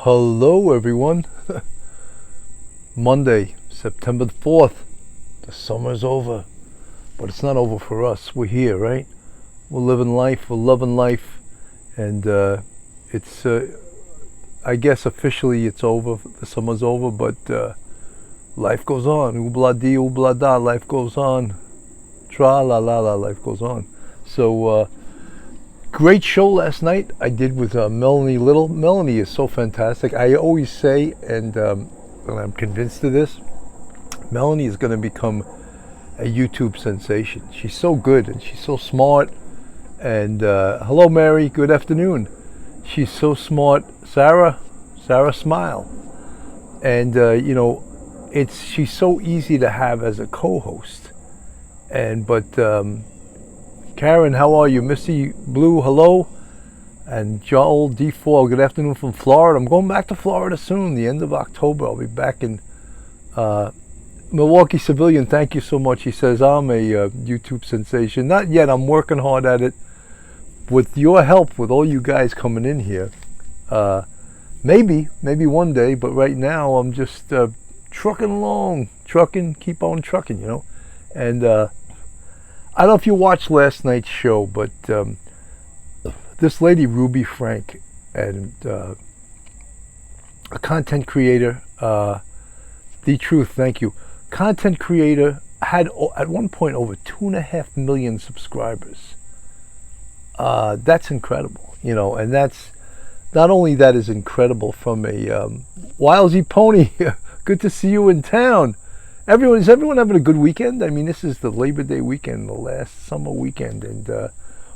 Hello everyone. Monday, September 4th. The summer's over. But it's not over for us. We're here, right? We're living life, we're loving life. And it's, I guess officially it's over. The summer's over, but life goes on. Oobla-dee, oobla-da, life goes on. Tra-la-la-la, life goes on. So, great show last night I did with Melanie Little. Melanie is so fantastic. I always say, and I'm convinced of this, Melanie is going to become a YouTube sensation. She's so good and she's so smart. And hello Mary, good afternoon. She's so smart. Sarah smile. And she's so easy to have as a co-host. But Karen, how are you? Missy Blue, hello. And Joel D4, good afternoon from Florida. I'm going back to Florida soon, the end of October. I'll be back in Milwaukee Civilian. Thank you so much. He says, I'm a YouTube sensation. Not yet. I'm working hard at it. With your help, with all you guys coming in here, maybe one day, but right now I'm just trucking along. Keep on trucking, And I don't know if you watched last night's show, but this lady, Ruby Franke, and a content creator, The Truth, thank you. Content creator, had at one point over 2.5 million subscribers. That's incredible, and that's, not only that is incredible from a Wilesy Pony, good to see you in town. Is everyone having a good weekend? I mean, this is the Labor Day weekend, the last summer weekend, and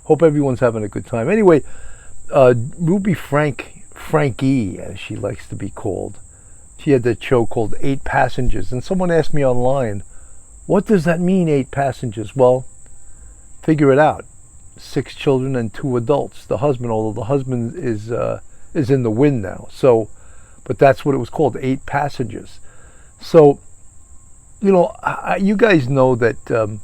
hope everyone's having a good time. Anyway, Ruby Franke, as she likes to be called, she had that show called 8 Passengers, and someone asked me online, what does that mean, 8 passengers? Well, figure it out. 6 children and 2 adults. The husband, although the husband is in the wind now, but that's what it was called, 8 passengers. So, you guys know that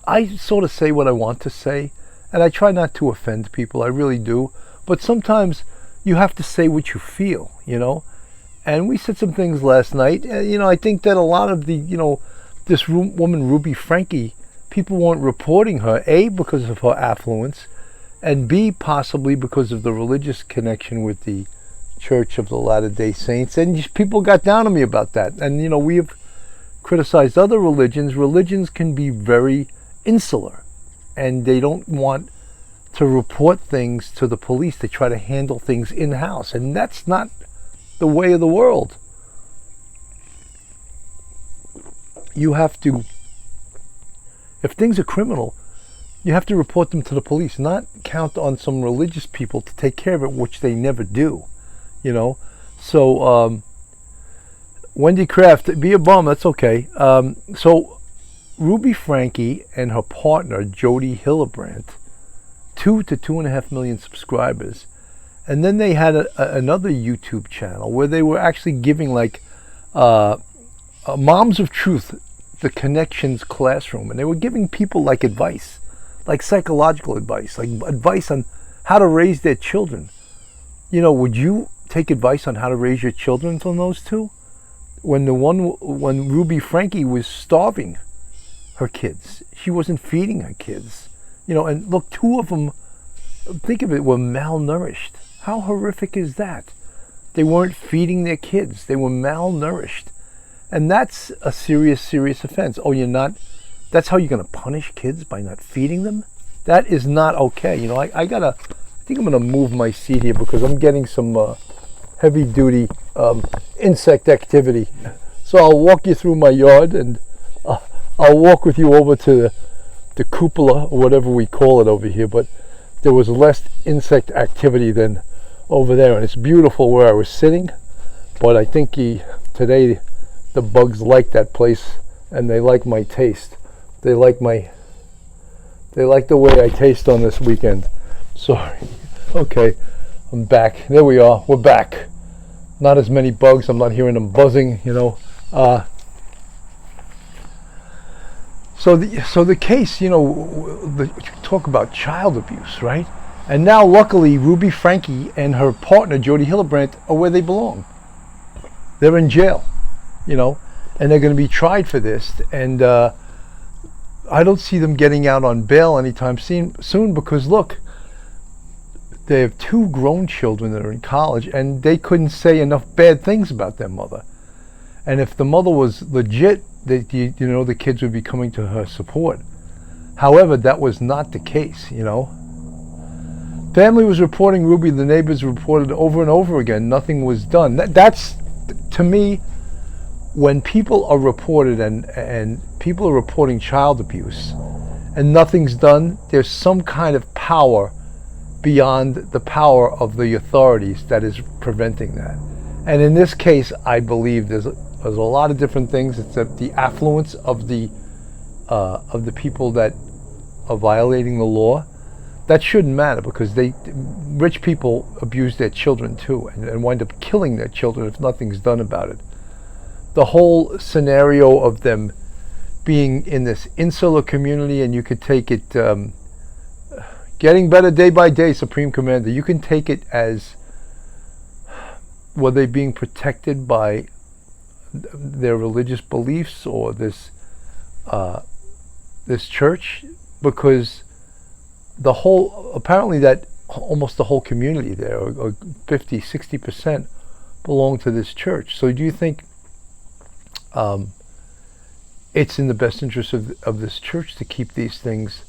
I sort of say what I want to say, and I try not to offend people. I really do. But sometimes you have to say what you feel, And we said some things last night. I think that a lot of the, this woman, Ruby Franke, people weren't reporting her, A, because of her affluence, and B, possibly because of the religious connection with the Church of the Latter-day Saints. And people got down on me about that. And, we have criticized other religions. Religions can be very insular, and they don't want to report things to the police. They try to handle things in-house, and that's not the way of the world. You have to, if things are criminal, you have to report them to the police, not count on some religious people to take care of it, which they never do, So, Wendy Kraft, be a bum, that's okay. So Ruby Franke and her partner, Jodi Hildebrandt, 2 to 2.5 million subscribers. And then they had another YouTube channel where they were actually giving Moms of Truth, the Connections Classroom. And they were giving people advice, psychological advice, advice on how to raise their children. Would you take advice on how to raise your children from those two? When Ruby Franke was starving her kids, she wasn't feeding her kids, and look, 2 of them, think of it, were malnourished. How horrific is that? They weren't feeding their kids. They were malnourished. And that's a serious offense. Oh, that's how you're going to punish kids, by not feeding them? That is not okay. I think I'm going to move my seat here because I'm getting some heavy duty insect activity. So I'll walk you through my yard, and I'll walk with you over to the cupola, or whatever we call it over here, but there was less insect activity than over there, and it's beautiful where I was sitting, but I think today the bugs like that place, and they like my taste. They like the way I taste on this weekend. Sorry. Okay, I'm back. There we are. We're back. Not as many bugs. I'm not hearing them buzzing, So the case, talk about child abuse, right? And now, luckily, Ruby Franke and her partner, Jodi Hildebrandt, are where they belong. They're in jail, you know, and they're going to be tried for this. And I don't see them getting out on bail anytime soon because, look, they have 2 grown children that are in college, and they couldn't say enough bad things about their mother. And if the mother was legit, the kids would be coming to her support. However, that was not the case, you know. Family was reporting Ruby. The neighbors reported over and over again. Nothing was done. That's, to me, when people are reported and people are reporting child abuse and nothing's done, there's some kind of power beyond the power of the authorities that is preventing that. And in this case, I believe there's a lot of different things. It's the affluence of the people that are violating the law. That shouldn't matter because rich people abuse their children too and wind up killing their children if nothing's done about it. The whole scenario of them being in this insular community, and you could take it, getting better day by day, Supreme Commander, you can take it as, were they being protected by their religious beliefs or this church? Because apparently that almost the whole community there, or 50, 60% belong to this church. So do you think it's in the best interest of this church to keep these things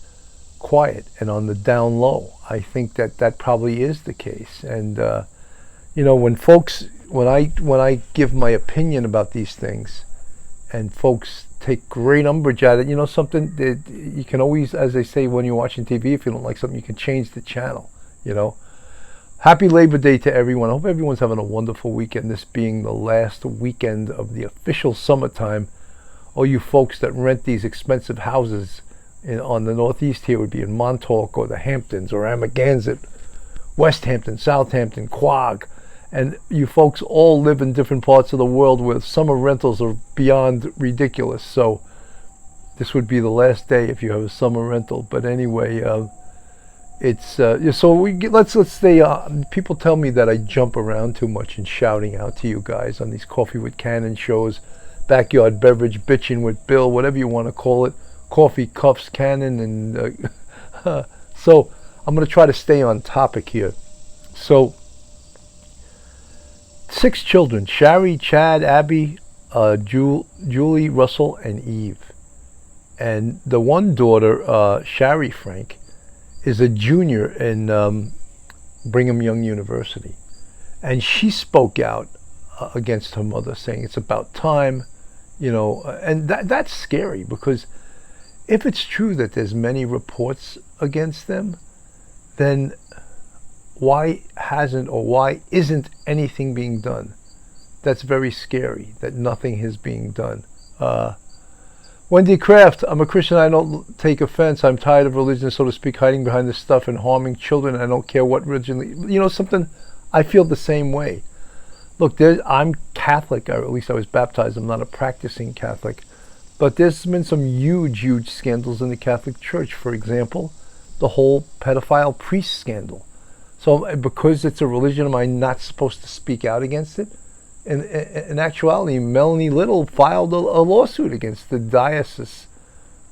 quiet and on the down low? I think that probably is the case. And when I give my opinion about these things, and folks take great umbrage at it, something that you can always, as they say when you're watching TV, if you don't like something, you can change the channel. Happy Labor Day to everyone. I hope everyone's having a wonderful weekend, this being the last weekend of the official summertime. All you folks that rent these expensive houses on the Northeast here would be in Montauk or the Hamptons or Amagansett, West Hampton, Southampton, Quogue. And you folks all live in different parts of the world where summer rentals are beyond ridiculous. So this would be the last day if you have a summer rental. But anyway, let's stay on. People tell me that I jump around too much and shouting out to you guys on these Coffee with Cannon shows, backyard beverage, bitching with Bill, whatever you want to call it, coffee, cuffs, Cannon, and so I'm going to try to stay on topic here. So 6 children: Shari, Chad, Abby, Julie, Russell, and Eve. And the one daughter, Shari Franke, is a junior in Brigham Young University. And she spoke out against her mother, saying it's about time, and that's scary, because if it's true that there's many reports against them, then why isn't anything being done? That's very scary, that nothing is being done. Wendy Kraft: I'm a Christian. I don't take offense. I'm tired of religion, so to speak, hiding behind this stuff and harming children. I don't care what religion. Something, I feel the same way. Look, I'm Catholic, or at least I was baptized. I'm not a practicing Catholic. But there's been some huge, huge scandals in the Catholic Church. For example, the whole pedophile priest scandal. So because it's a religion, am I not supposed to speak out against it? In actuality, Melanie Little filed a lawsuit against the diocese,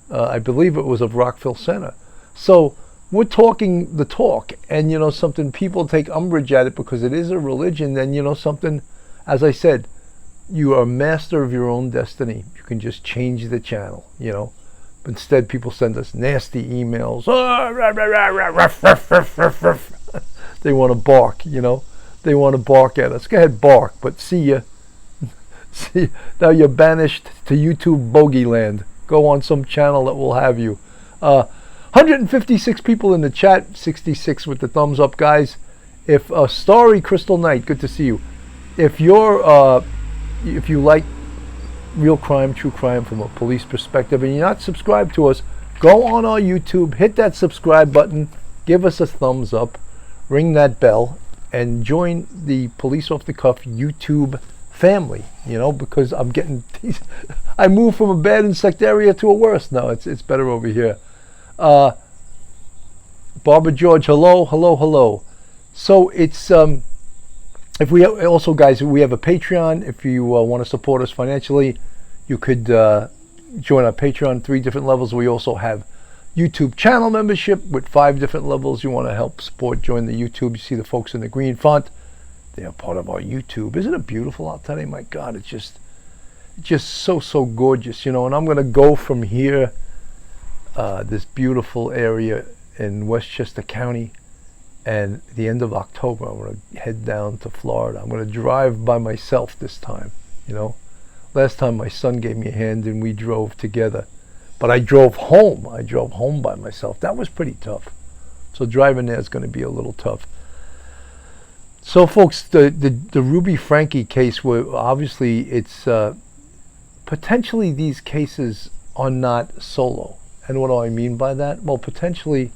I believe it was of Rockville Center. So we're talking the talk, and something, people take umbrage at it because it is a religion. Then something, as I said, you are master of your own destiny. You can just change the channel. But instead, people send us nasty emails. They want to bark, They want to bark at us. Go ahead, bark, but see ya. See, now you're banished to YouTube bogey land. Go on some channel that will have you. 156 people in the chat, 66 with the thumbs up, guys. If Starry Crystal Knight, good to see you. If you like real crime, true crime from a police perspective, and you're not subscribed to us, go on our YouTube, hit that subscribe button, give us a thumbs up, ring that bell, and join the Police Off the Cuff YouTube family, because I'm getting these. I moved from a bad insect area to a worse. No, it's better over here. Barbara George, hello, hello, hello. So it's if we also, guys, we have a Patreon. If you want to support us financially, you could join our Patreon, 3 different levels. We also have YouTube channel membership with 5 different levels. You want to help support, join the YouTube. You see the folks in the green font. They are part of our YouTube. Isn't it beautiful out today? My God, it's just so gorgeous, And I'm going to go from here, this beautiful area in Westchester County, and the end of October, I'm going to head down to Florida. I'm going to drive by myself this time, Last time my son gave me a hand and we drove together. But I drove home. I drove home by myself. That was pretty tough. So driving there is going to be a little tough. So, folks, the Ruby Franke case, where obviously it's potentially these cases are not solo. And what do I mean by that? Well, potentially,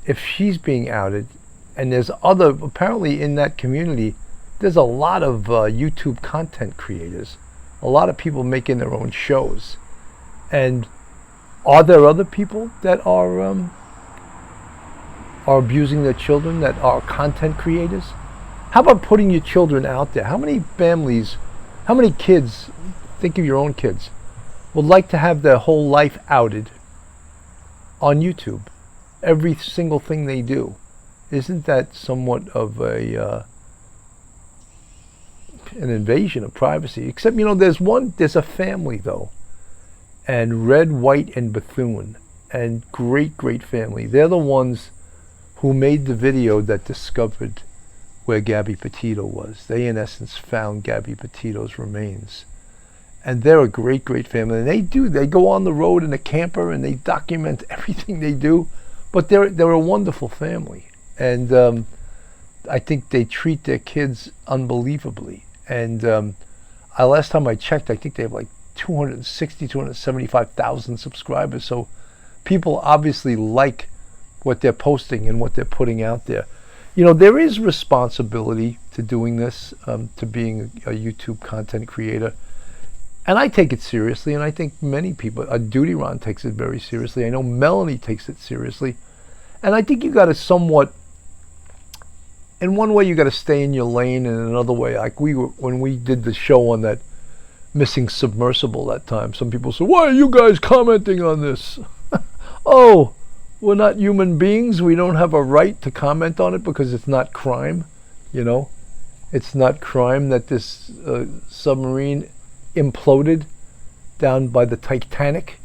if she's being outed, and there's apparently in that community, there's a lot of YouTube content creators, a lot of people making their own shows. And are there other people that are abusing their children that are content creators? How about putting your children out there? How many families, how many kids, think of your own kids, would like to have their whole life outed on YouTube? Every single thing they do. Isn't that somewhat of an invasion of privacy? Except, there's a family, though. And Red, White, and Bethune. And great family. They're the ones who made the video that discovered where Gabby Petito was. They, in essence, found Gabby Petito's remains. And they're a great family. And they go on the road in a camper and they document everything they do. But they're a wonderful family. And I think they treat their kids unbelievably. And last time I checked, I think they have like 275,000 subscribers. So people obviously like what they're posting and what they're putting out there. There is responsibility to doing this, to being a YouTube content creator. And I take it seriously, and I think many people, Jodi Ron takes it very seriously. I know Melanie takes it seriously. And I think you got to somewhat, in one way you got to stay in your lane, and in another way, like when we did the show on that missing submersible that time, some people said, why are you guys commenting on this? Oh, we're not human beings. We don't have a right to comment on it because it's not crime. It's not crime that this submarine imploded down by the Titanic.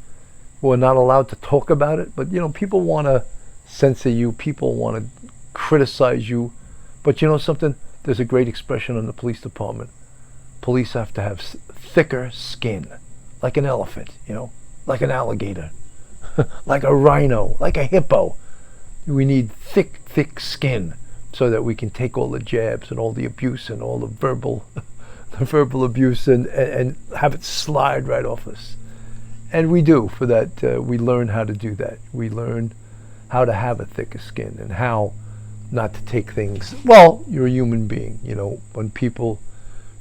We're not allowed to talk about it. But, people want to censor you. People want to criticize you. But something? There's a great expression in the police department. Police have to have thicker skin, like an elephant, like an alligator, like a rhino, like a hippo. We need thick skin so that we can take all the jabs and all the abuse and all the verbal abuse and have it slide right off us. And we do. For that, we learn how to do that. We learn how to have a thicker skin and how not to take things. Well, you're a human being. When people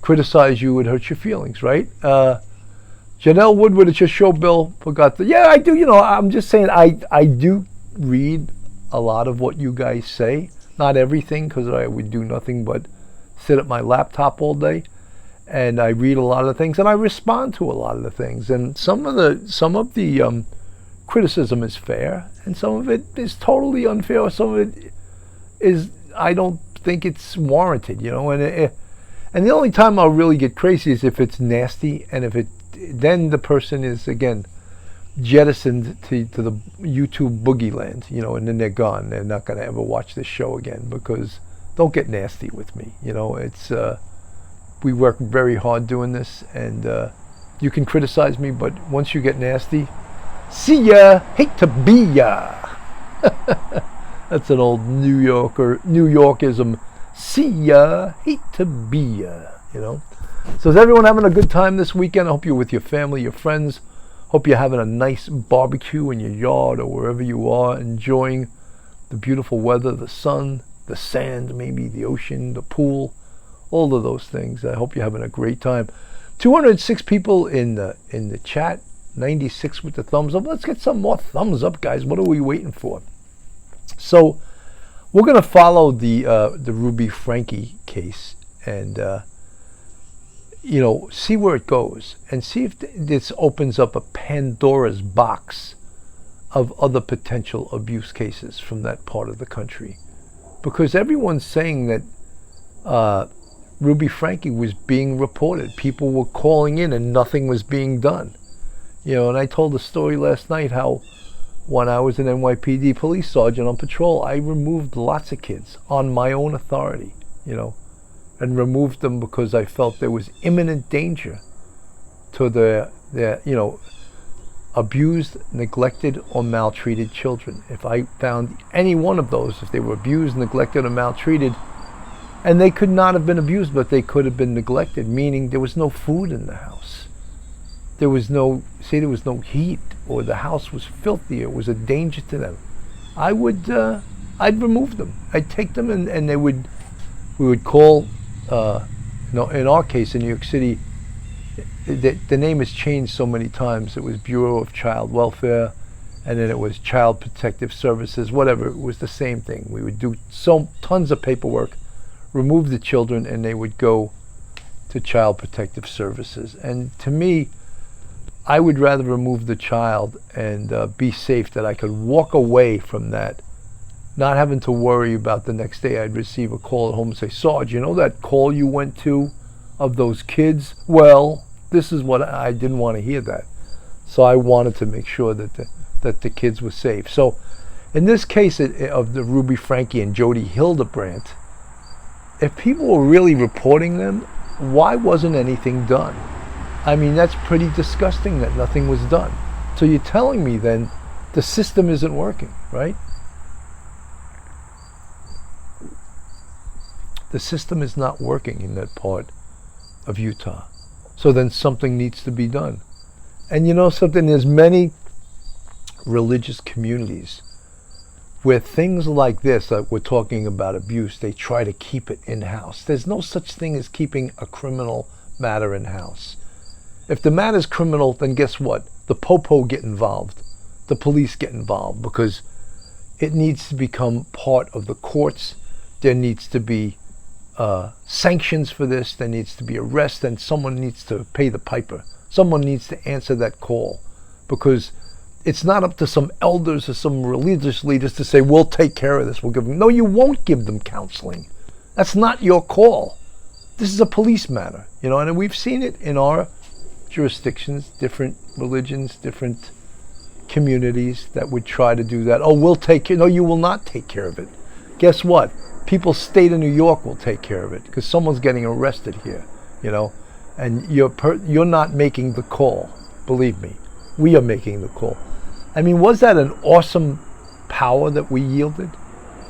criticize you, it hurts your feelings, right? Janelle Woodward, it's your show, Bill. Yeah, I do. I'm just saying, I do read a lot of what you guys say. Not everything, because I would do nothing but sit at my laptop all day. And I read a lot of the things, and I respond to a lot of the things. And some of the criticism is fair, and some of it is totally unfair. Some of it is, I don't think it's warranted, And the only time I'll really get crazy is if it's nasty, and then the person is, again, jettisoned to the YouTube boogie land, and then they're gone. They're not going to ever watch this show again, because don't get nasty with me. It's we work very hard doing this, and you can criticize me, but once you get nasty, see ya, hate to be ya. That's an old New Yorkism. See ya, hate to be ya, So is everyone having a good time this weekend? I hope you're with your family, your friends. Hope you're having a nice barbecue in your yard or wherever you are, enjoying the beautiful weather, the sun, the sand, maybe the ocean, the pool, all of those things. I hope you're having a great time. 206 people in the chat, 96 with the thumbs up. Let's get some more thumbs up, guys. What are we waiting for? So we're going to follow the Ruby Franke case and see where it goes and see if this opens up a Pandora's box of other potential abuse cases from that part of the country, because everyone's saying that Ruby Franke was being reported. People were calling in and nothing was being done. And I told the story last night how when I was an NYPD police sergeant on patrol, I removed lots of kids on my own authority, and removed them because I felt there was imminent danger to their abused, neglected, or maltreated children. If I found any one of those, if they were abused, neglected, or maltreated, and they could not have been abused, but they could have been neglected, meaning there was no food in the house. There was no heat, or the house was filthy, it was a danger to them. I'd remove them. I'd take them and we would call, in our case in New York City, the name has changed so many times. It was Bureau of Child Welfare, and then it was Child Protective Services, whatever. It was the same thing. We would do tons of paperwork, remove the children, and they would go to Child Protective Services. And to me, I would rather remove the child and be safe, that I could walk away from that, not having to worry about the next day I'd receive a call at home and say, Sarge, that call you went to of those kids? Well, this is what I didn't want to hear that. So I wanted to make sure that the kids were safe. So in this case of the Ruby Franke and Jodi Hildebrandt, if people were really reporting them, why wasn't anything done? I mean, that's pretty disgusting that nothing was done. So you're telling me then the system isn't working, right? The system is not working in that part of Utah. So then something needs to be done. And something, there's many religious communities where things like this, like we're talking about abuse, they try to keep it in-house. There's no such thing as keeping a criminal matter in-house. If the matter's criminal, then guess what? The popo get involved. The police get involved, because it needs to become part of the courts. There needs to be sanctions for this. There needs to be arrest, and someone needs to pay the piper. Someone needs to answer that call, because it's not up to some elders or some religious leaders to say, we'll take care of this. We'll give them. No, you won't give them counseling. That's not your call. This is a police matter, and we've seen it in our jurisdictions, different religions, different communities that would try to do that. Oh, we'll take care. No, you will not take care of it. Guess what? People's state of New York will take care of it, because someone's getting arrested here, and you're not making the call. Believe me, we are making the call. I mean, was that an awesome power that we yielded?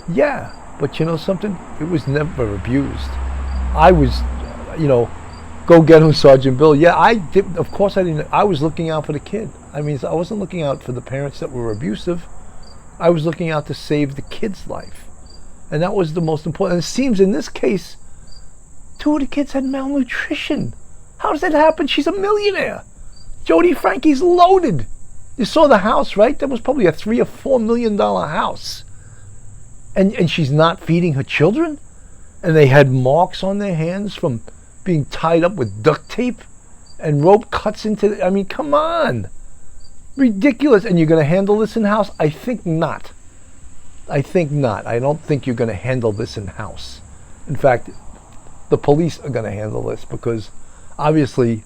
Yeah, but something? It was never abused. I was, go get him, Sergeant Bill. Yeah, I did. Of course I didn't. I was looking out for the kid. I mean, I wasn't looking out for the parents that were abusive. I was looking out to save the kid's life. And that was the most important. And it seems in this case, 2 of the kids had malnutrition. How does that happen? She's a millionaire. Jodi Franke's loaded. You saw the house, right? That was probably a $3 or $4 million house. And she's not feeding her children? And they had marks on their hands from being tied up with duct tape and rope cuts into I mean, come on. Ridiculous. And you're going to handle this in-house? I think not. I don't think you're going to handle this in-house. In fact, the police are going to handle this, because obviously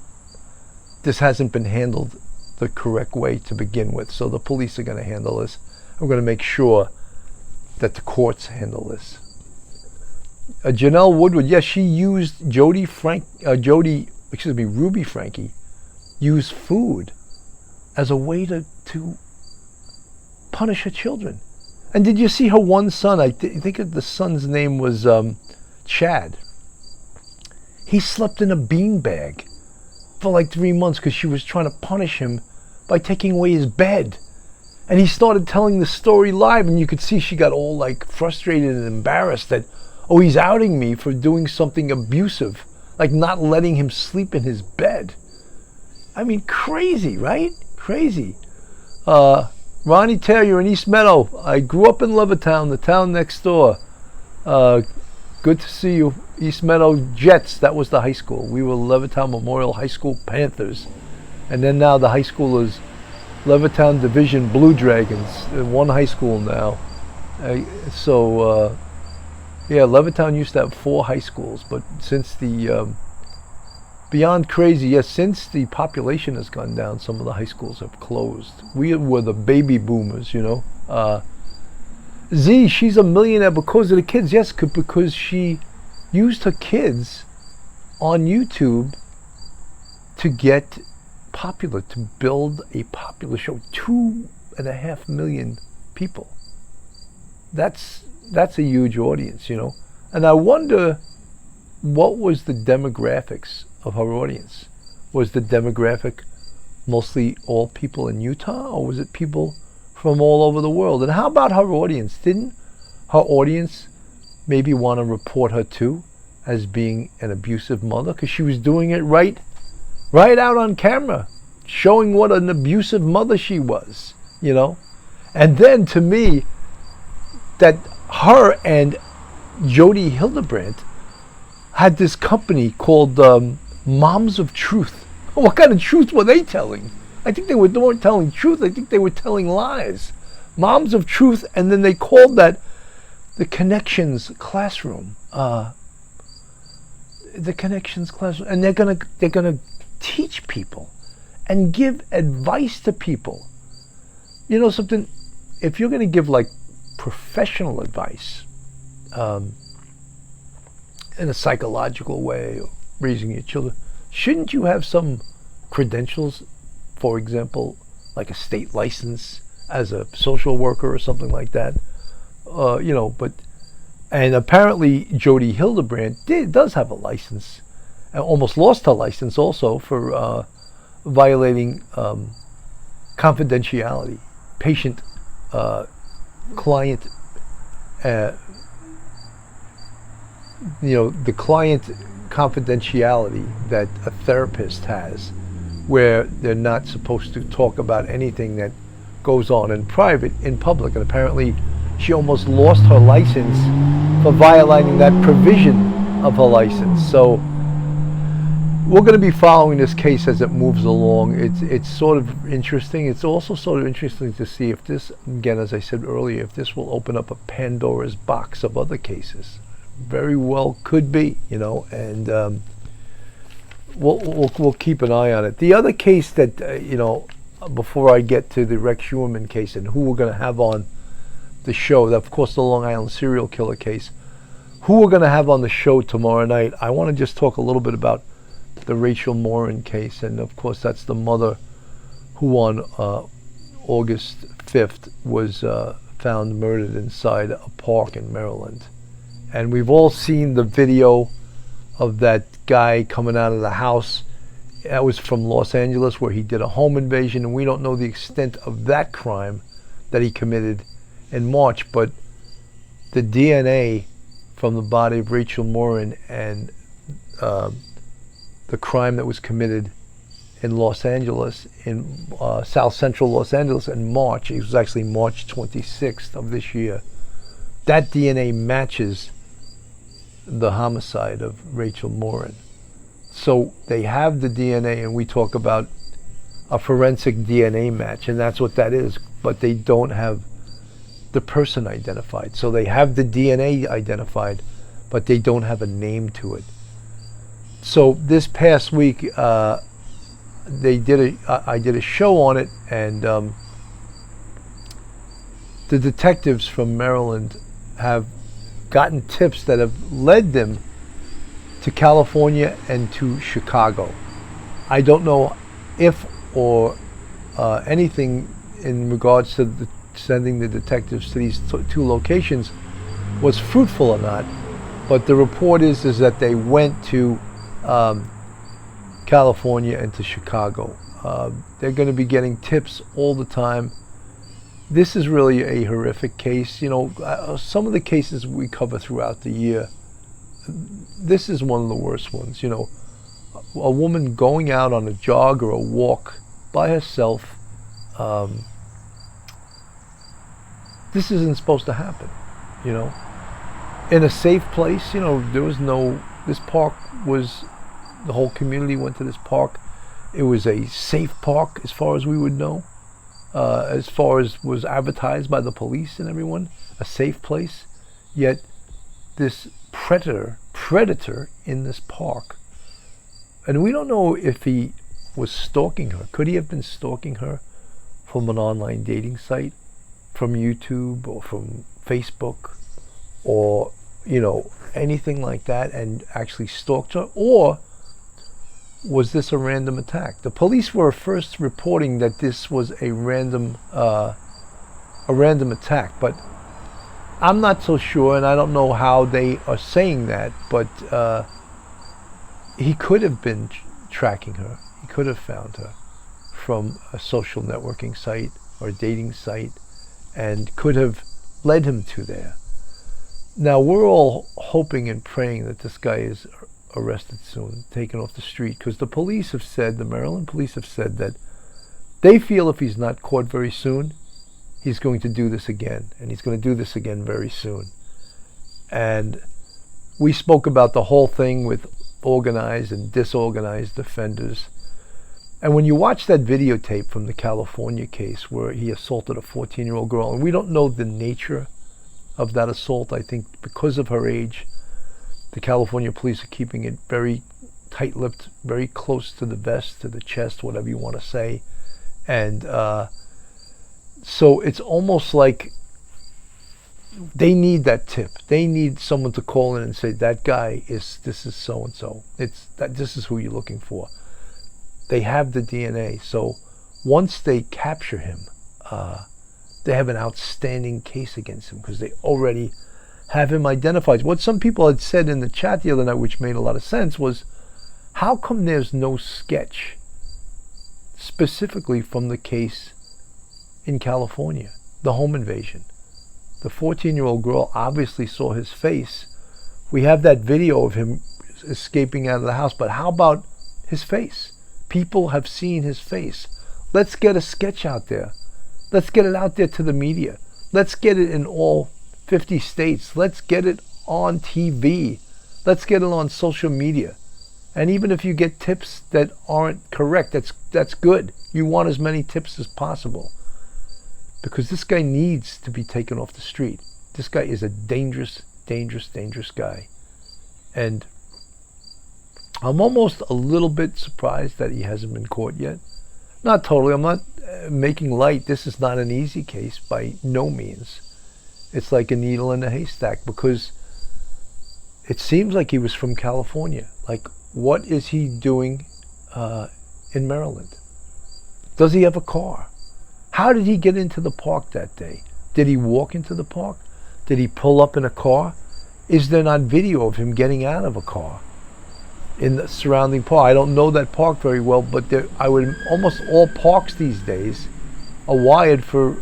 this hasn't been handled the correct way to begin with. So the police are going to handle this. We're going to make sure that the courts handle this. Janelle Woodward, yes, she used Ruby Franke used food as a way to punish her children. And did you see her one son? I think the son's name was Chad. He slept in a beanbag for like 3 months because she was trying to punish him by taking away his bed. And he started telling the story live, and you could see she got all like frustrated and embarrassed that, oh, he's outing me for doing something abusive, like not letting him sleep in his bed. I mean, crazy, right? Crazy. Ronnie Taylor in East Meadow. I grew up in Levittown, the town next door. Good to see you. East Meadow Jets, that was the high school. We were Levittown Memorial High School Panthers. And then now the high school is Levittown Division Blue Dragons. One high school now. Yeah, Levittown used to have 4 high schools, but since the, beyond crazy, yes, since the population has gone down, some of the high schools have closed. We were the baby boomers, you know. Z, she's a millionaire because of the kids. Yes, because she used her kids on YouTube to get popular, to build a popular show. 2.5 million people. That's a huge audience, you know. And I wonder what was the demographics of her audience. Was the demographic mostly all people in Utah, or was it people from all over the world? And how about her audience? Didn't her audience maybe want to report her too as being an abusive mother? Because she was doing it right out on camera, showing what an abusive mother she was, you know. And then to me, that her and Jodi Hildebrandt had this company called Moms of Truth. What kind of truth were they telling? I think they weren't telling truth. I think they were telling lies. Moms of Truth, and then they called that the Connections Classroom. The Connections Classroom, and they're gonna teach people and give advice to people. You know something? If you're gonna give like professional advice in a psychological way, or raising your children, shouldn't you have some credentials? For example, like a state license as a social worker or something like that. You know, and apparently Jodi Hildebrandt does have a license, and almost lost her license also for violating confidentiality, patient client, you know, the client confidentiality that a therapist has, where they're not supposed to talk about anything that goes on in private, in public. And apparently she almost lost her license for violating that provision of her license. So we're going to be following this case as it moves along. It's sort of interesting. It's also sort of interesting to see if this, again, as I said earlier, if this will open up a Pandora's box of other cases. Very well could be, you know, and we'll keep an eye on it. The other case that, you know, before I get to the Rex Schuerman case and who we're going to have on the show, of course the Long Island serial killer case, who we're going to have on the show tomorrow night, I want to just talk a little bit about the Rachel Morin case. And of course that's the mother who on August 5th was found murdered inside a park in Maryland. And we've all seen the video of that guy coming out of the house. That was from Los Angeles, where he did a home invasion, and we don't know the extent of that crime that he committed in March, but the DNA from the body of Rachel Morin and the crime that was committed in Los Angeles, in South Central Los Angeles in March, it was actually March 26th of this year, that DNA matches the homicide of Rachel Morin. So they have the DNA, and we talk about a forensic DNA match, and that's what that is, but they don't have the person identified. So they have the DNA identified, but they don't have a name to it. So this past week, I did a show on it, and the detectives from Maryland have gotten tips that have led them to California and to Chicago. I don't know if or anything in regards to sending the detectives to these two locations was fruitful or not, but the report is that they went to California and to Chicago. They're going to be getting tips all the time. This is really a horrific case. You know, some of the cases we cover throughout the year, this is one of the worst ones. You know, a woman going out on a jog or a walk by herself, this isn't supposed to happen, you know. In a safe place, you know, there was no, this park was, the whole community went to this park. It was a safe park as far as we would know, as far as was advertised by the police and everyone, a safe place. Yet this predator in this park, and we don't know if he was stalking her. Could he have been stalking her from an online dating site, from YouTube or from Facebook, or, you know, anything like that, and actually stalked her? Or was this a random attack? The police were first reporting that this was a random attack, but I'm not so sure, and I don't know how they are saying that, but he could have been tracking her. He could have found her from a social networking site or a dating site and could have led him to there. Now, we're all hoping and praying that this guy is arrested soon, taken off the street, because the police have said, the Maryland police have said that they feel if he's not caught very soon, he's going to do this again, and he's going to do this again very soon. And we spoke about the whole thing with organized and disorganized offenders. And when you watch that videotape from the California case where he assaulted a 14-year-old girl, and we don't know the nature of that assault, I think because of her age, the California police are keeping it very tight-lipped, very close to the vest, to the chest, whatever you want to say. And so it's almost like they need that tip. They need someone to call in and say, that guy this is so-and-so. This is who you're looking for. They have the DNA. So once they capture him, they have an outstanding case against him because they already have him identified. What some people had said in the chat the other night, which made a lot of sense, was how come there's no sketch specifically from the case in California, the home invasion? The 14-year-old girl obviously saw his face. We have that video of him escaping out of the house, but how about his face? People have seen his face. Let's get a sketch out there. Let's get it out there to the media. Let's get it in all 50 states. Let's get it on TV. Let's get it on social media. And even if you get tips that aren't correct, that's good. You want as many tips as possible. Because this guy needs to be taken off the street. This guy is a dangerous, dangerous, dangerous guy. And I'm almost a little bit surprised that he hasn't been caught yet. Not totally. I'm not making light. This is not an easy case by no means. It's like a needle in a haystack because it seems like he was from California. Like, what is he doing in Maryland? Does he have a car? How did he get into the park that day? Did he walk into the park? Did he pull up in a car? Is there not video of him getting out of a car in the surrounding park? I don't know that park very well, but almost all parks these days are wired for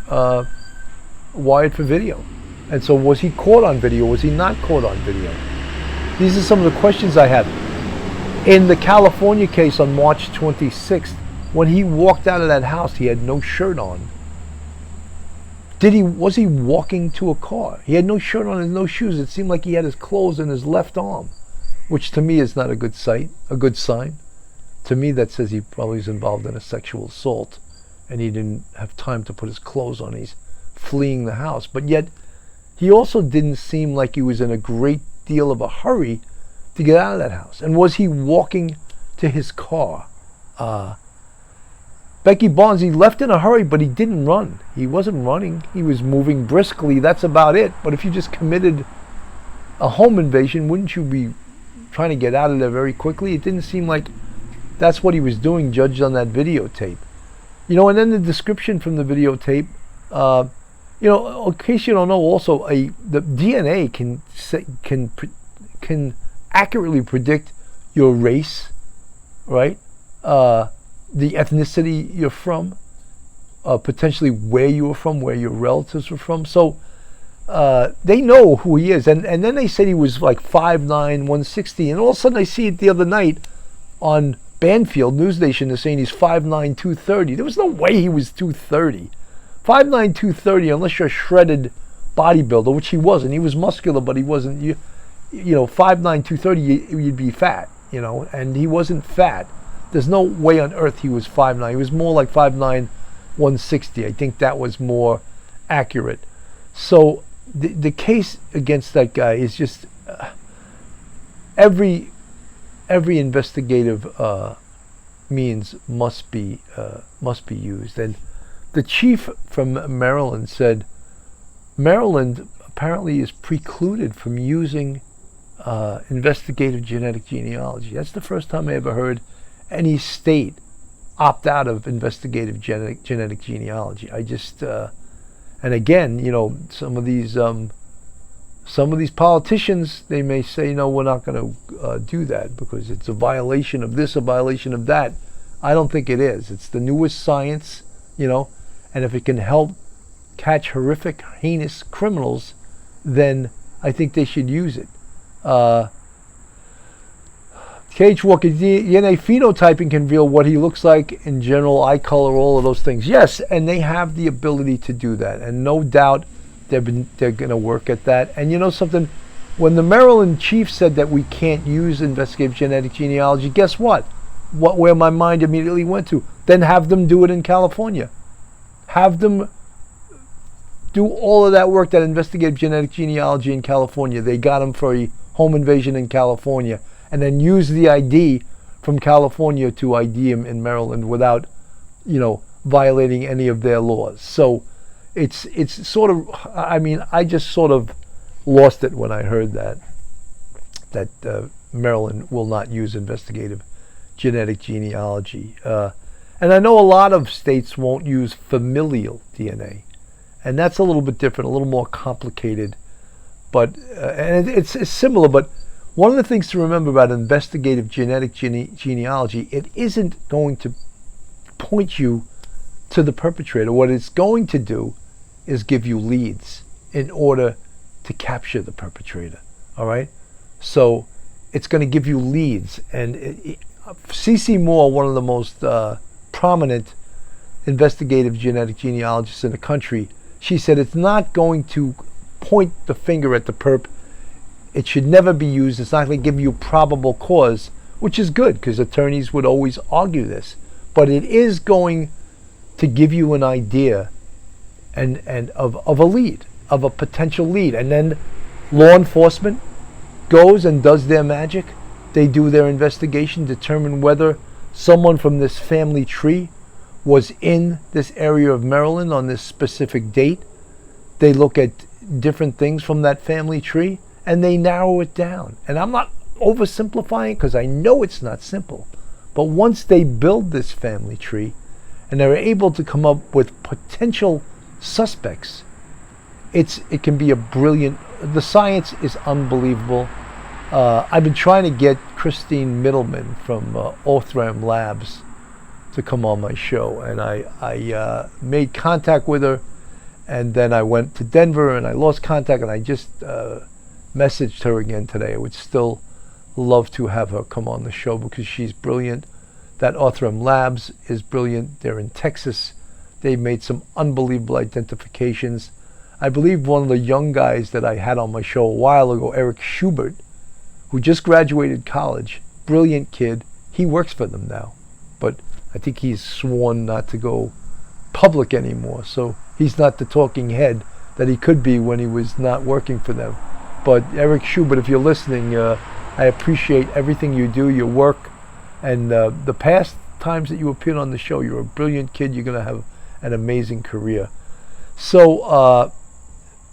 video. And so was he caught on video? Was he not caught on video? These are some of the questions I have. In the California case on March 26th, when he walked out of that house, he had no shirt on. Was he walking to a car? He had no shirt on and no shoes. It seemed like he had his clothes in his left arm, which to me is not a good sign. To me, that says he probably was involved in a sexual assault and he didn't have time to put his clothes on. He's fleeing the house. But yet, he also didn't seem like he was in a great deal of a hurry to get out of that house. And was he walking to his car? Becky Barnes, he left in a hurry, but he didn't run. He wasn't running. He was moving briskly. That's about it. But if you just committed a home invasion, wouldn't you be trying to get out of there very quickly? It didn't seem like that's what he was doing, judged on that videotape. You know, and then the description from the videotape, you know, in case you don't know, also the DNA can accurately predict your race, right? The ethnicity you're from, potentially where you were from, where your relatives were from. So they know who he is. And then they said he was like 5'9", 160. And all of a sudden I see it the other night on Banfield News Nation. They're saying he's 5'9", 230. There was no way he was 230. 5'9", 230, unless you're a shredded bodybuilder, which he wasn't. He was muscular, but he wasn't, you know, 5'9", 230, you'd be fat, you know, and he wasn't fat. There's no way on earth he was 5'9". He was more like 5'9", 160. I think that was more accurate. So the case against that guy is just every investigative means must be used. And the chief from Maryland said Maryland apparently is precluded from using investigative genetic genealogy. That's the first time I ever heard any state opt out of investigative genetic genealogy. I just and again, you know, some of these politicians, they may say, no, we're not going to do that because it's a violation of this, a violation of that. I don't think it is. It's the newest science, you know, and if it can help catch horrific, heinous criminals, then I think they should use it. Cage Walker, DNA phenotyping can reveal what he looks like in general, eye color, all of those things. Yes, and they have the ability to do that, and no doubt they're going to work at that. And you know something? When the Maryland chief said that we can't use investigative genetic genealogy, guess what? Where my mind immediately went to? Then have them do it in California. Have them do all of that work, that investigative genetic genealogy in California. They got them for a home invasion in California. And then use the ID from California to ID him in Maryland without, you know, violating any of their laws. So it's sort of, I mean, I just sort of lost it when I heard that Maryland will not use investigative genetic genealogy. And I know a lot of states won't use familial DNA. And that's a little bit different, a little more complicated. But and it's similar, but one of the things to remember about investigative genetic genealogy, it isn't going to point you to the perpetrator. What it's going to do is give you leads in order to capture the perpetrator. All right? So it's going to give you leads. And C.C. Moore, one of the most prominent investigative genetic genealogists in the country, she said it's not going to point the finger at the perp. It should never be used. It's not going to give you probable cause, which is good because attorneys would always argue this. But it is going to give you an idea and of a lead, of a potential lead. And then law enforcement goes and does their magic. They do their investigation, determine whether someone from this family tree was in this area of Maryland on this specific date. They look at different things from that family tree, and they narrow it down. And I'm not oversimplifying because I know it's not simple. But once they build this family tree and they're able to come up with potential suspects, it can be a brilliant, the science is unbelievable. I've been trying to get Christine Middleman from Atreon Labs to come on my show, and I made contact with her, and then I went to Denver and I lost contact, and I just messaged her again today. I would still love to have her come on the show because she's brilliant. That Atreon Labs is brilliant. They're in Texas. They've made some unbelievable identifications. I believe one of the young guys that I had on my show a while ago, Eric Schubert, who just graduated college, brilliant kid, he works for them now. But I think he's sworn not to go public anymore, so he's not the talking head that he could be when he was not working for them. But Eric Schubert, if you're listening, I appreciate everything you do, your work, and the past times that you appeared on the show. You're a brilliant kid. You're going to have an amazing career. So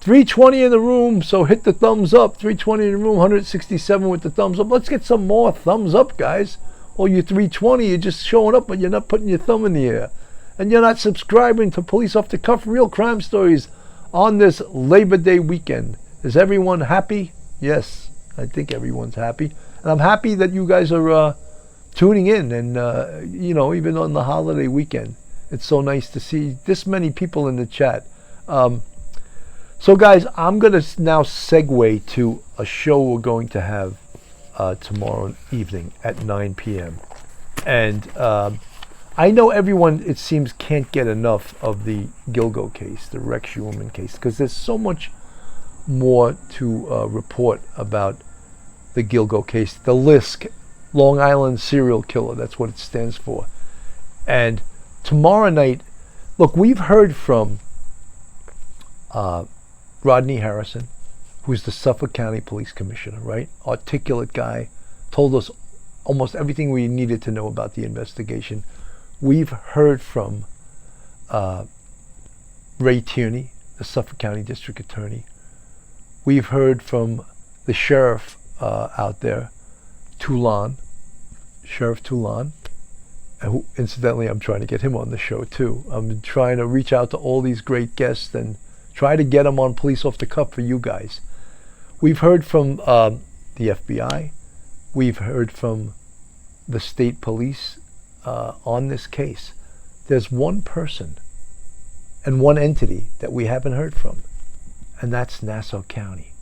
320 in the room, so hit the thumbs up. 320 in the room, 167 with the thumbs up. Let's get some more thumbs up, guys. Well, you 320, you're just showing up, but you're not putting your thumb in the air. And you're not subscribing to Police Off the Cuff Real Crime Stories on this Labor Day weekend. Is everyone happy? Yes, I think everyone's happy. And I'm happy that you guys are tuning in and, you know, even on the holiday weekend. It's so nice to see this many people in the chat. So, guys, I'm going to now segue to a show we're going to have tomorrow evening at 9 p.m. And I know everyone, it seems, can't get enough of the Gilgo case, the Rex Human case, because there's so much more to report about the Gilgo case. The LISK, Long Island Serial Killer, that's what it stands for. And tomorrow night, look, we've heard from Rodney Harrison, who's the Suffolk County Police Commissioner, right? Articulate guy, told us almost everything we needed to know about the investigation. We've heard from Ray Tierney, the Suffolk County District Attorney. We've heard from the sheriff out there, Sheriff Toulon, who, incidentally, I'm trying to get him on the show too. I'm trying to reach out to all these great guests and try to get them on Police Off the Cuff for you guys. We've heard from the FBI. We've heard from the state police on this case. There's one person and one entity that we haven't heard from, and that's Nassau County.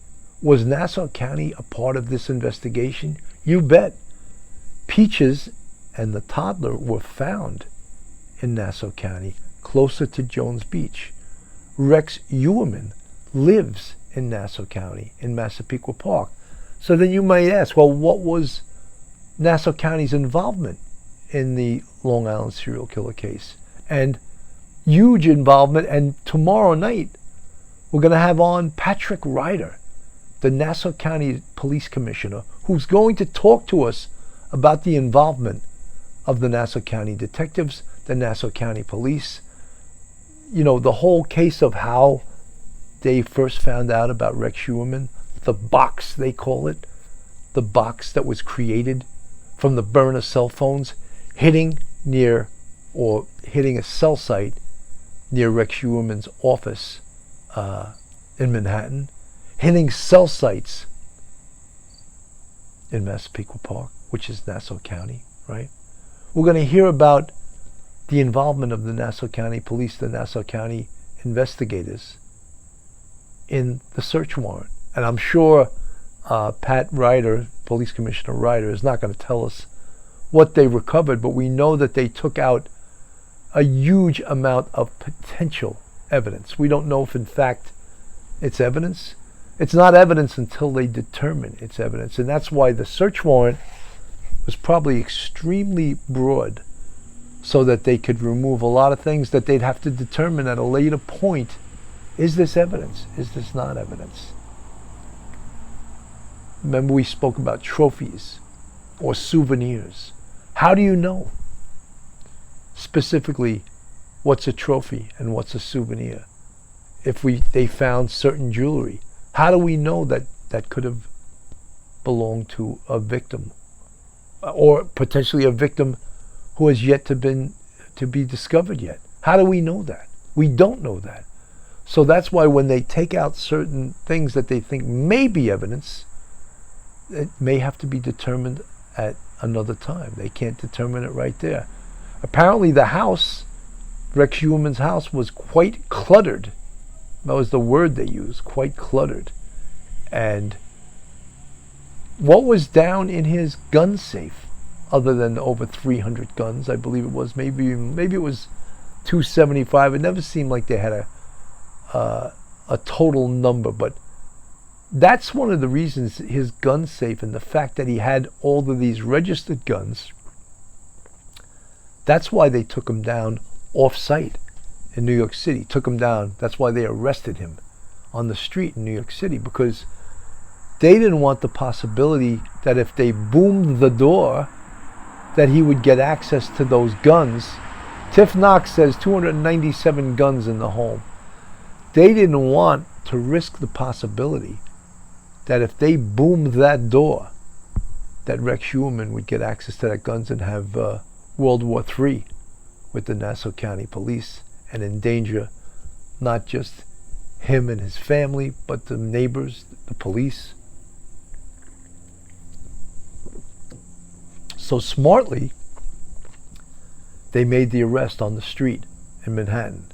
Was Nassau County a part of this investigation? You bet. Peaches and the toddler were found in Nassau County, closer to Jones Beach. Rex Human lives in Nassau County, in Massapequa Park. So then you might ask, well, what was Nassau County's involvement in the Long Island serial killer case? And huge involvement. And tomorrow night, we're going to have on Patrick Ryder, the Nassau County Police Commissioner, who's going to talk to us about the involvement of the Nassau County detectives, the Nassau County Police, you know, the whole case of how they first found out about Rex Human, the box, they call it, the box that was created from the burner cell phones hitting a cell site near Rex Human's office in Manhattan, hitting cell sites in Massapequa Park, which is Nassau County, right? We're going to hear about the involvement of the Nassau County Police, the Nassau County investigators in the search warrant. And I'm sure Pat Ryder, Police Commissioner Ryder, is not going to tell us what they recovered, but we know that they took out a huge amount of potential evidence. We don't know if, in fact, it's evidence. It's not evidence until they determine it's evidence. And that's why the search warrant was probably extremely broad, so that they could remove a lot of things that they'd have to determine at a later point. Is this evidence? Is this not evidence? Remember, we spoke about trophies or souvenirs. How do you know specifically what's a trophy and what's a souvenir? If they found certain jewelry, how do we know that that could have belonged to a victim, or potentially a victim who has yet to be discovered yet? How do we know that? We don't know that. So that's why when they take out certain things that they think may be evidence, it may have to be determined at another time. They can't determine it right there. Apparently the house, Rex Human's house, was quite cluttered. That was the word they used, quite cluttered. And what was down in his gun safe, other than over 300 guns, I believe it was, maybe it was 275. It never seemed like they had a total number, but that's one of the reasons his gun safe, and the fact that he had all of these registered guns, that's why they took him down off-site in New York City. Took him down. That's why they arrested him on the street in New York City, because they didn't want the possibility that if they boomed the door, that he would get access to those guns. Tiff Knox says 297 guns in the home. They didn't want to risk the possibility that if they boomed that door, that Rex Human would get access to that guns and have World War III with the Nassau County Police, and endanger not just him and his family, but the neighbors, the police. So smartly, they made the arrest on the street in Manhattan.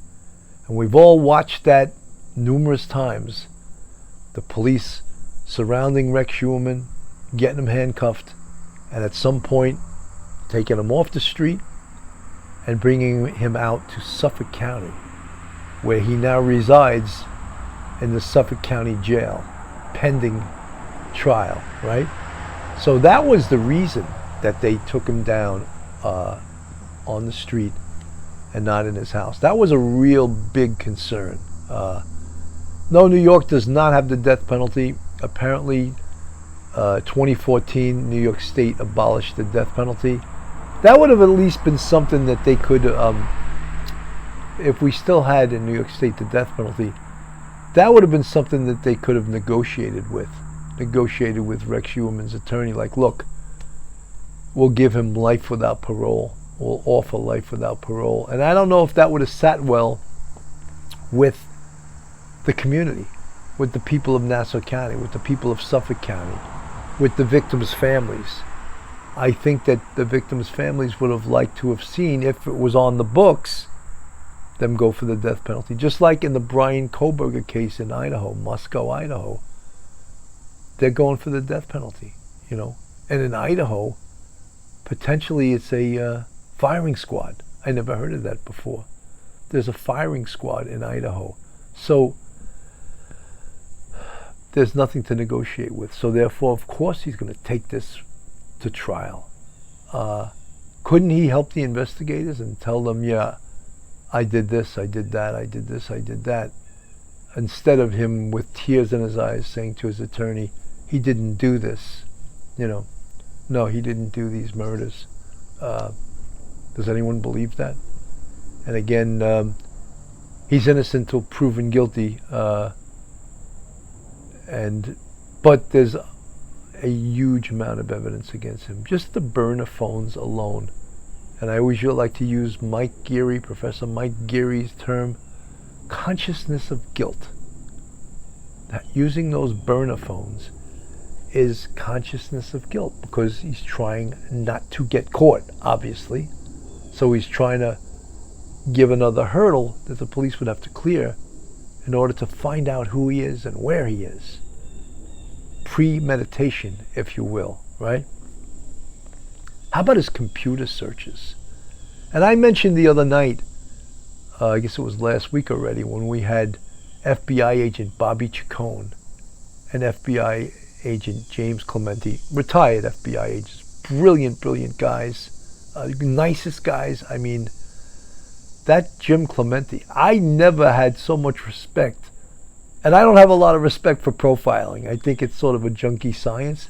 And we've all watched that numerous times. The police surrounding Rex Human, getting him handcuffed, and at some point taking him off the street and bringing him out to Suffolk County, where he now resides in the Suffolk County Jail, pending trial, right? So that was the reason that they took him down on the street and not in his house. That was a real big concern. No, New York does not have the death penalty. Apparently, 2014, New York State abolished the death penalty. That would have at least been something that they could, if we still had in New York State the death penalty, that would have been something that they could have negotiated with Rex Heuermann's attorney. Like, look, we'll give him life without parole. We'll offer life without parole. And I don't know if that would have sat well with the community, with the people of Nassau County, with the people of Suffolk County, with the victims' families. I think that the victims' families would have liked to have seen, if it was on the books, them go for the death penalty. Just like in the Brian Koberger case in Idaho, Moscow, Idaho. They're going for the death penalty, you know. And in Idaho, potentially it's a firing squad. I never heard of that before. There's a firing squad in Idaho. So there's nothing to negotiate with. So therefore, of course, he's going to take this to trial. Couldn't he help the investigators and tell them, yeah, I did this, I did that, I did this, I did that, instead of him with tears in his eyes saying to his attorney, he didn't do this, you know. No, he didn't do these murders. Does anyone believe that? And again, he's innocent till proven guilty. But there's a huge amount of evidence against him. Just the burner phones alone. And I always like to use Mike Geary, Professor Mike Geary's term, consciousness of guilt. That using those burner phones is consciousness of guilt, because he's trying not to get caught, obviously. So he's trying to give another hurdle that the police would have to clear in order to find out who he is and where he is. Premeditation, if you will, right? How about his computer searches? And I mentioned the other night, I guess it was last week already, when we had FBI agent Bobby Chacon and FBI agent James Clementi, retired FBI agents, brilliant guys, nicest guys. I mean, that Jim Clementi, I never had so much respect. And I don't have a lot of respect for profiling. I think it's sort of a junky science,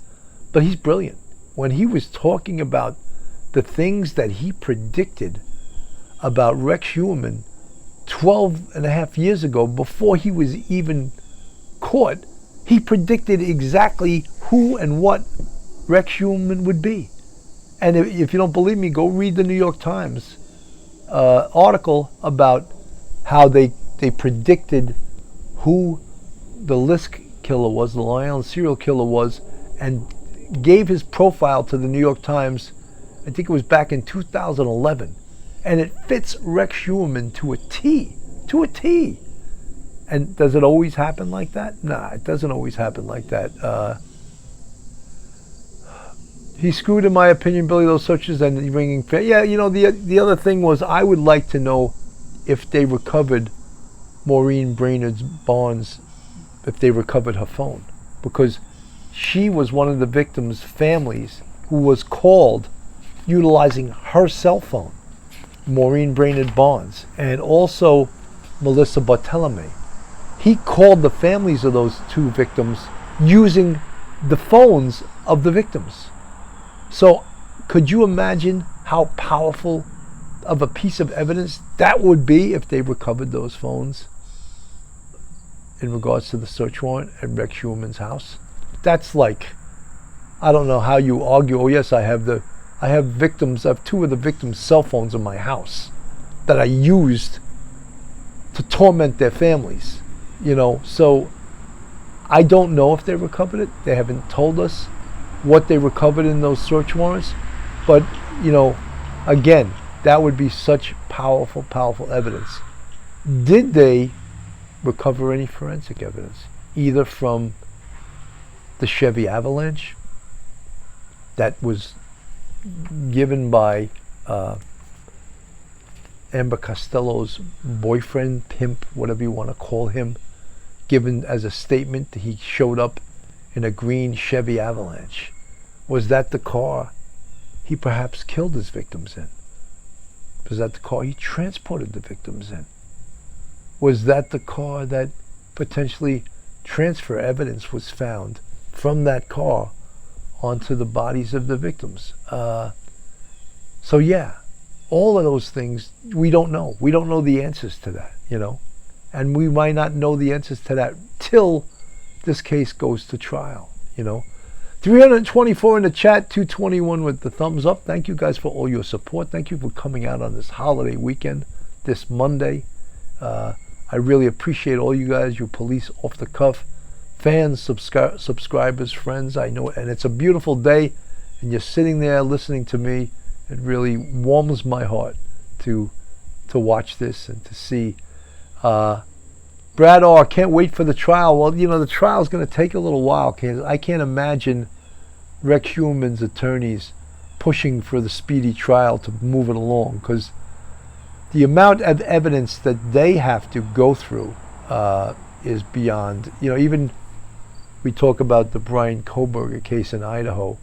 but he's brilliant. When he was talking about the things that he predicted about Rex Heuermann 12 and a half years ago, before he was even caught, he predicted exactly who and what Rex Heuermann would be. And if you don't believe me, go read the New York Times article about how they predicted who the Lisk killer was, the Long Island serial killer was, and gave his profile to the New York Times. I think it was back in 2011. And it fits Rex Heuermann to a T. To a T. And does it always happen like that? Nah, it doesn't always happen like that. He screwed, in my opinion, Billy, those searches and the ringing. Yeah, you know, the other thing was, I would like to know if they recovered Maureen Brainerd's Barnes, if they recovered her phone. Because she was one of the victims' families who was called utilizing her cell phone, Maureen Brainerd Barnes, and also Melissa Barthelemy. He called the families of those two victims using the phones of the victims. So could you imagine how powerful of a piece of evidence that would be if they recovered those phones in regards to the search warrant at Rex Heuermann's house? That's like, I don't know how you argue, oh yes, I have victims, I have two of the victims' cell phones in my house that I used to torment their families, you know. So I don't know if they recovered it. They haven't told us what they recovered in those search warrants. But, you know, again, that would be such powerful evidence. Did they recover any forensic evidence, either from the Chevy Avalanche that was given by Amber Costello's boyfriend, pimp, whatever you want to call him, given as a statement that he showed up in a green Chevy Avalanche? Was that the car he perhaps killed his victims in? Was that the car he transported the victims in? Was that the car that potentially transfer evidence was found from that car onto the bodies of the victims? So yeah, all of those things we don't know. We don't know the answers to that, and we might not know the answers to that till this case goes to trial. 324 in the chat, 221 with the thumbs up. Thank you guys for all your support. Thank you for coming out on this holiday weekend, this Monday. I really appreciate all you guys, you police off the cuff fans, subscribers, friends. I know, and it's a beautiful day, and you're sitting there listening to me. It really warms my heart to watch this and to see. Brad R, can't wait for the trial. Well, the trial is going to take a little while. I can't imagine Rex Heuermann's attorneys pushing for the speedy trial to move it along, because the amount of evidence that they have to go through is beyond, even we talk about the Brian Koberger case in Idaho,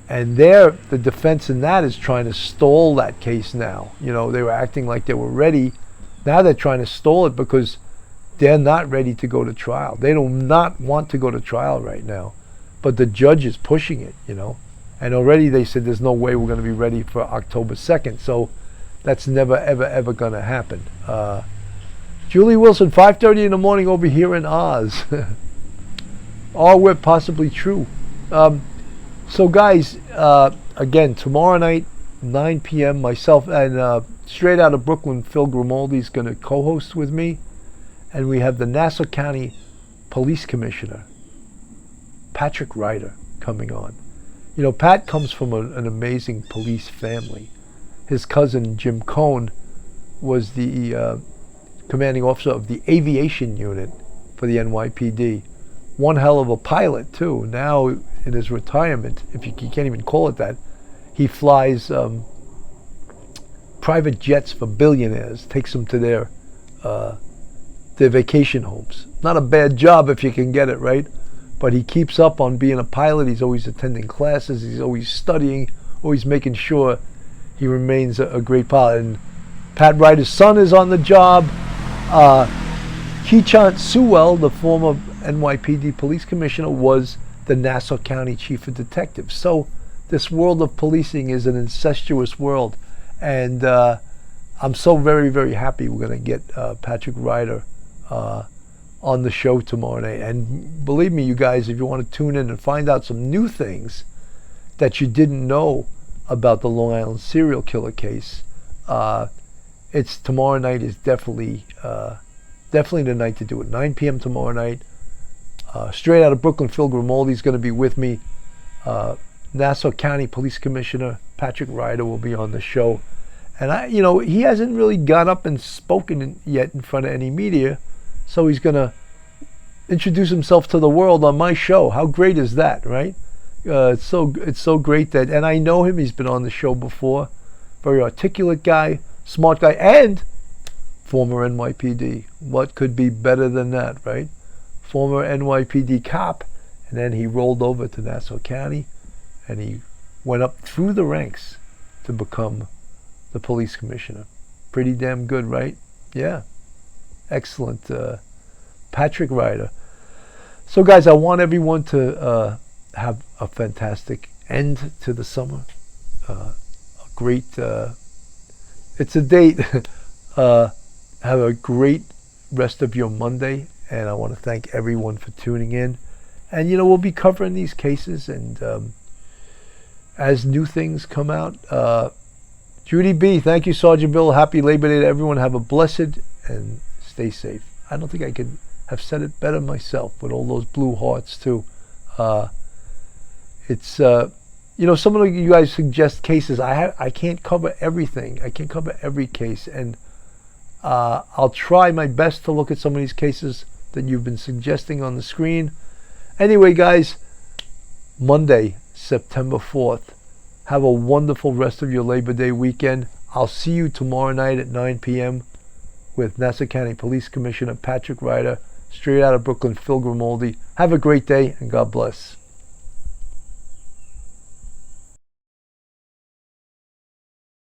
and the defense in that is trying to stall that case now. They were acting like they were ready. Now they're trying to stall it because they're not ready to go to trial. They do not want to go to trial right now, but the judge is pushing it, and already they said there's no way we're going to be ready for October 2nd. So that's never, ever, ever going to happen. Julie Wilson, 5:30 in the morning over here in Oz. All were possibly true. So guys, again, tomorrow night, 9 p.m., myself and straight out of Brooklyn, Phil Grimaldi is going to co-host with me. And we have the Nassau County Police Commissioner, Patrick Ryder, coming on. Pat comes from an amazing police family. His cousin, Jim Cohn, was the commanding officer of the aviation unit for the NYPD. One hell of a pilot, too. Now, in his retirement, if you can't even call it that, he flies private jets for billionaires, takes them to their vacation homes. Not a bad job if you can get it, right? But he keeps up on being a pilot. He's always attending classes. He's always studying, always making sure he remains a great pilot. And Pat Ryder's son is on the job. Keechant Sewell, the former NYPD police commissioner, was the Nassau County chief of detectives. So this world of policing is an incestuous world. And I'm so very, very happy we're going to get Patrick Ryder on the show tomorrow night. And believe me, you guys, if you want to tune in and find out some new things that you didn't know about the Long Island serial killer case, it's tomorrow night is definitely the night to do it. 9 p.m. tomorrow night. Straight out of Brooklyn, Phil Grimaldi is going to be with me. Nassau County Police Commissioner Patrick Ryder will be on the show. And he hasn't really got up and spoken yet in front of any media, so he's going to introduce himself to the world on my show. How great is that, right? It's so great that, and I know him. He's been on the show before. Very articulate guy, smart guy, and former NYPD. What could be better than that, right? Former NYPD cop, and then he rolled over to Nassau County, and he went up through the ranks to become the police commissioner. Pretty damn good, right? Yeah. Excellent. Patrick Ryder. So guys, I want everyone to have a fantastic end to the summer. A great, it's a date. Have a great rest of your Monday, and I want to thank everyone for tuning in. And we'll be covering these cases, and as new things come out. Judy B, thank you, Sergeant Bill. Happy Labor Day to everyone. Have a blessed and stay safe. I don't think I could have said it better myself with all those blue hearts too. It's some of you guys suggest cases. I can't cover everything. I can't cover every case, and I'll try my best to look at some of these cases that you've been suggesting on the screen. Anyway, guys, Monday, September 4th. Have a wonderful rest of your Labor Day weekend. I'll see you tomorrow night at 9 p.m. with Nassau County Police Commissioner Patrick Ryder, straight out of Brooklyn, Phil Grimaldi. Have a great day, and God bless.